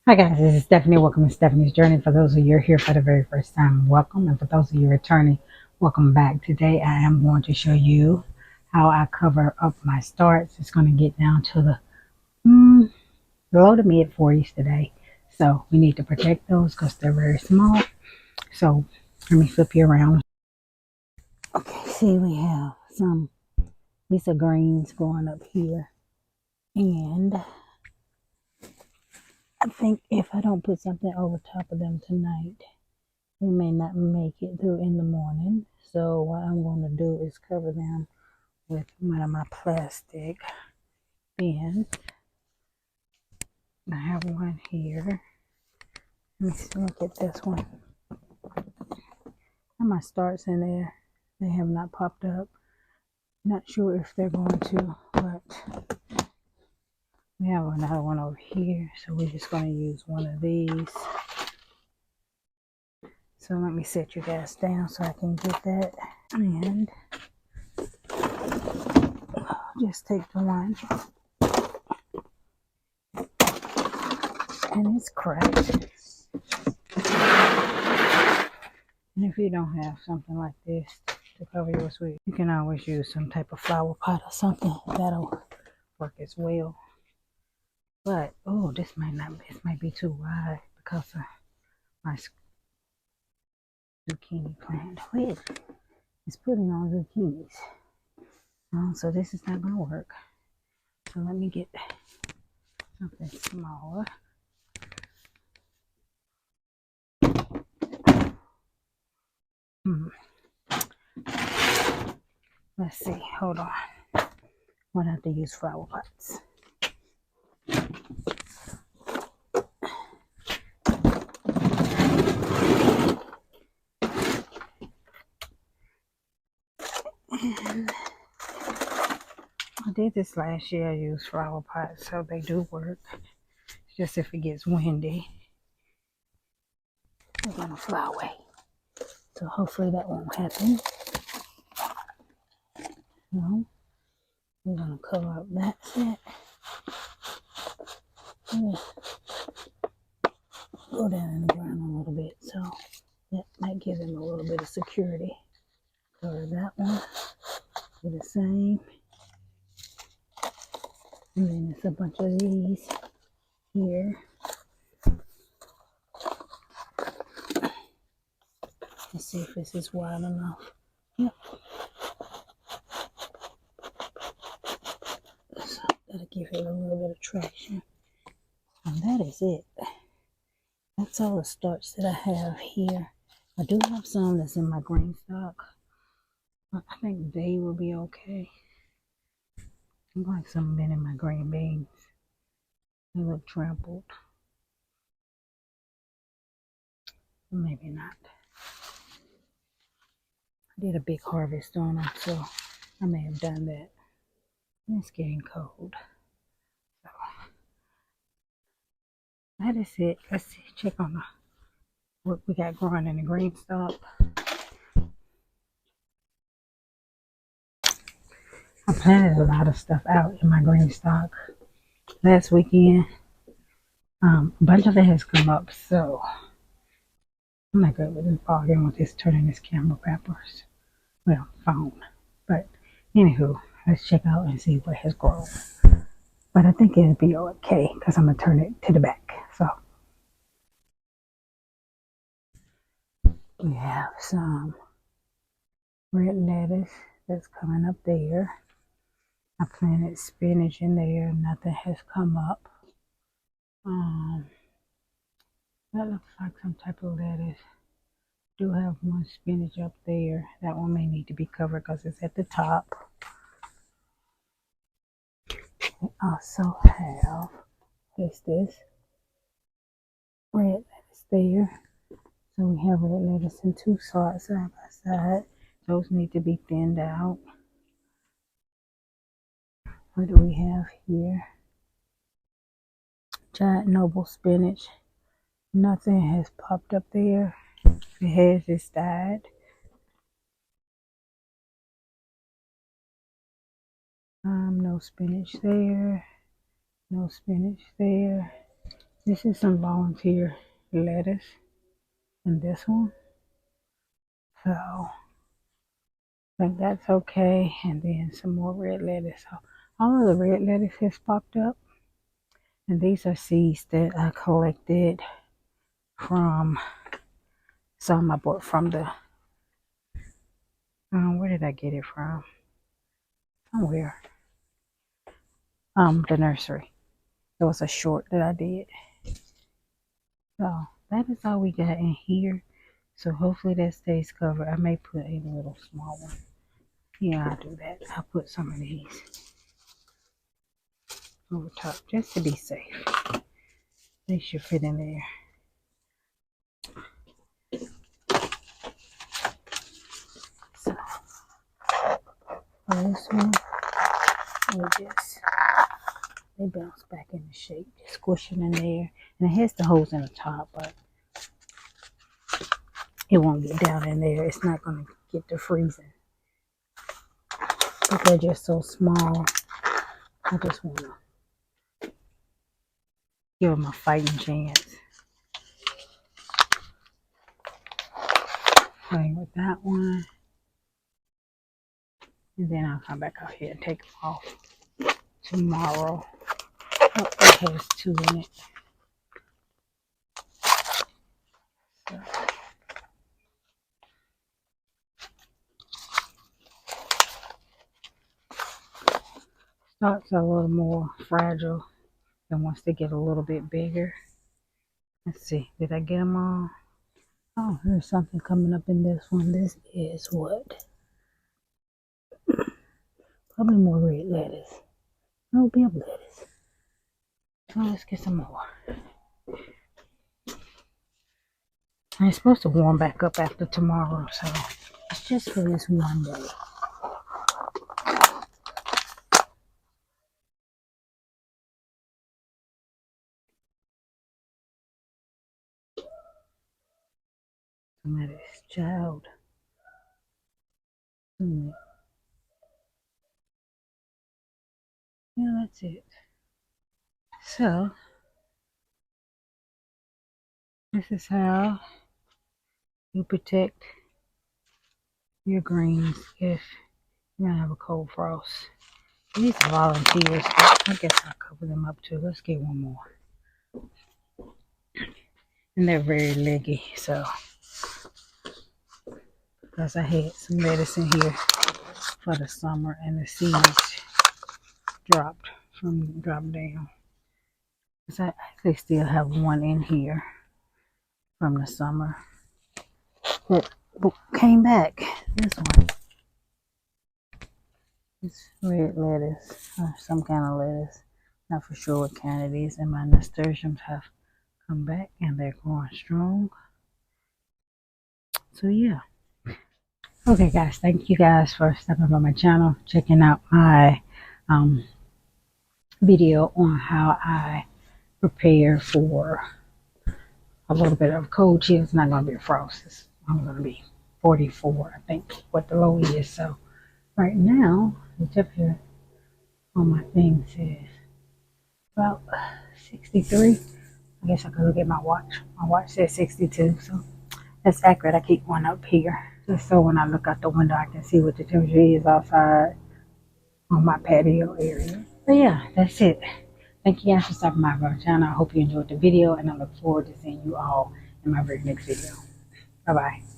Hi guys, this is Stephanie. Welcome to Stephanie's Journey. For those of you who are here for the very first time, welcome. And for those of you returning, welcome back. Today I am going to show you how I cover up my starts. It's going to get down to the low to mid 40s today. So we need to protect those because they're very small. So let me flip you around. Okay, see we have some Lisa greens growing up here. And I think if I don't put something over top of them tonight, we may not make it through in the morning. So what I'm going to do is cover them with one of my plastic bins. I have one here. Let me look at this one. And my starts in there. They have not popped up. Not sure if they're going to, but we have another one over here. So we're just going to use one of these. So let me set you guys down so I can get that. And just take the one. And it's cracked. And if you don't have something like this to cover yours with, you can always use some type of flower pot or something. That'll work as well. But oh, this might be too wide because of my zucchini plant. Wait, it's putting on zucchinis. So this is not gonna work. So let me get something smaller. Let's see. Hold on. I'm gonna have to use flower pots. And I did this last year. I used flower pots, so they do work. It's just if it gets windy, they're gonna fly away. So hopefully that won't happen. No, we're gonna cover up that set. Go down in the ground a little bit, so that might give them a little bit of security. Cover that one. Do the same. And then there's a bunch of these here. Let's see if this is wide enough. Yep. So that'll give it a little bit of traction. And that is it. That's all the starts that I have here. I do have some that's in my green stock, but I think they will be okay. I'm like some been in my green beans. They look trampled. Maybe not. I did a big harvest on them, so I may have done that. It's getting cold. So that is it. Let's see, check on what we got growing in the green stock. I planted a lot of stuff out in my green stock last weekend. A bunch of it has come up, so I'm not good with this ball game with this turning this camera backwards. Well, phone. But anywho, let's check out and see what has grown. But I think it'll be okay because I'm gonna turn it to the back. So we have some red lettuce that's coming up there. I planted spinach in there. Nothing has come up. That looks like some type of lettuce. Do have one spinach up there. That one may need to be covered because it's at the top. We also have this red lettuce there. So we have red lettuce in two sorts side by side. Those need to be thinned out. What do we have here? Giant noble spinach. Nothing has popped up there. If it has, it's died. No spinach there. No spinach there. This is some volunteer lettuce in this one. So I think that's okay. And then some more red lettuce. So all of the red lettuce has popped up. And these are seeds that I collected from some I bought from the, where did I get it from? Somewhere. The nursery. It was a short that I did. So that is all we got in here. So hopefully that stays covered. I may put a little small one. Yeah, I'll do that. I'll put some of these over top just to be safe. They should fit in there. So for this one, they bounce back into shape. Just squish them in there. And it has the holes in the top, but it won't get down in there. It's not going to get to freezing. But they're just so small. I just want to give them a fighting chance. Playing with that one. And then I'll come back out here and take them off tomorrow. Oh, it has two in it. So. Starts are a little more fragile than once they get a little bit bigger. Let's see, did I get them all? Oh, there's something coming up in this one. This is what? Probably more red lettuce. No, big lettuce. So let's get some more. And it's supposed to warm back up after tomorrow, so it's just for this one day. Somebody's child. Yeah, that's it. So, this is how you protect your greens if you're going to have a cold frost. These are volunteers, but I guess I'll cover them up too. Let's get one more. And they're very leggy, so because I had some lettuce in here for the summer and the seeds dropped down. So I actually still have one in here from the summer that came back. This one. It's red lettuce or some kind of lettuce. Not for sure what kind it is. And my nasturtiums have come back and they're growing strong. So yeah. Okay guys, thank you guys for stopping by my channel, checking out my video on how I prepare for a little bit of cold chill. It's not going to be a frost. It's going to be 44, I think, what the low is. So right now, the temperature on my thing says about 63. I guess I could look at my watch. My watch says 62, so that's accurate. I keep one up here just so when I look out the window, I can see what the temperature is outside on my patio area. But yeah, that's it. Thank you guys for stopping by my channel. I hope you enjoyed the video, and I look forward to seeing you all in my very next video. Bye bye.